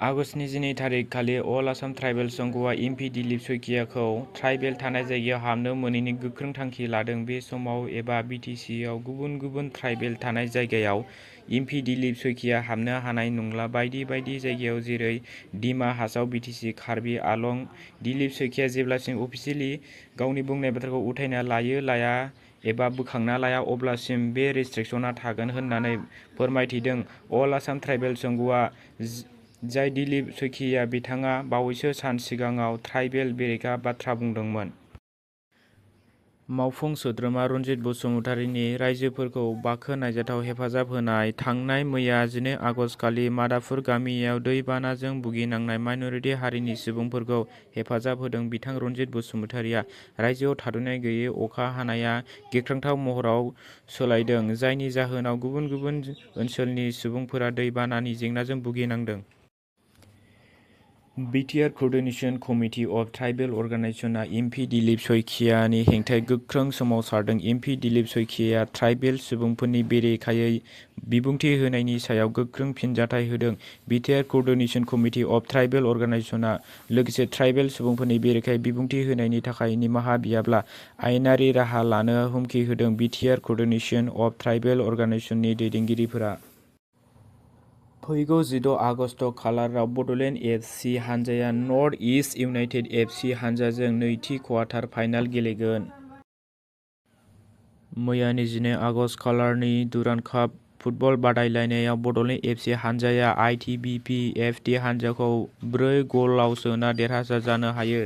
आगस्तनि 12 थारिख खालि all Assam tribal संघआ एमपि दिलीप सैखियाखौ ट्राइबेल थानाय जायगायाव हाबनो मोनैनि गोख्रों थांखि लादों। बे समाव एबा बिटिसिआव गुबुन गुबुन ट्राइबेल थानाय जायगायाव एमपि दिलीप सैखिया हाबनो हानाय नंला। बायदि बायदि जायगायाव जेरै डिमा हासाव बिटिसि कार्बि आलं दिलीप सैखिया जेब्लासिम अफिसियेलि गावनि बुंनाय बाथ्राखौ उथायना लाया एबा बोखांना लाया अब्लासिम बे रेस्ट्रिक्शना थागोन होननानै फोरमायथिदों। अल आसाम ट्राइबेल संघआ जाय दिलीप सैखिया बिथाङा बावैसो सान सिगाङाव ट्राइबेल बेरेखा बाथ्रा बुंदोंमोन। मावफुं सोद्रोमा रनजित बसुमतारीनि रायजोफोरखौ बाखनायजाथाव हेफाजाब होनाय। थांनाय मैया 12 आगस्त खालि मादापुर गामियाव दैबानाजों भुगिनांनाय माइनरिटि हारिनि सुबुंफोरखौ हेफाजाब होदों। बिथां रनजित बसुमतारीया रायजोआव थाद'नाय गैयै अखा हानाया गिख्रंथाव महराव सोलायदों, जायनि जाहोनाव गुबुन गुबुन ओनसोलनि सुबुंफोरा दैबानानि जेंनाजों भुगिनांदों। BTR coordination committee of tribal अर्गेनाइजेशनआ एमपि दिलीप सैखियानि हेंथायै गोख्रों सोमावसारदों। एमपि दिलीप सैखियाया ट्राइबेल सुबुंफोरनि बेरेखायै बिबुंथि होनायनि सायाव गोख्रों फिनजाथाय होदों। BTR coordination committee of tribal अर्गेनाइजेशनआ लोगोसे ट्राइबेल सुबुंफोरनि बेरेखायै बिबुंथि होनायनि थाखाय निमाहा बियाब्ला आयेनारि राहा लानो हुमखि होदों। बिटिआर क'अर्डिनेशन अफ ट्राइबेल अर्गेनाइजेशननि दैदेनगिरिफोरा फैगौ 16 आगस्त खालाराव बड'लेण्ड एफ सि हानजाया north east United F C हानजाजों नैथि क्वार्टार फाइनाल गेलेगोन। मैयानि 12 आगस्त खालारनि दुरान्ड काप फुटबल बादायलायनायाव बड'लेण्ड एफ सि हानजाया आइटिबिपि एफ टि हानजाखौ 4 गलाव सोना देरहासार जानो हायो।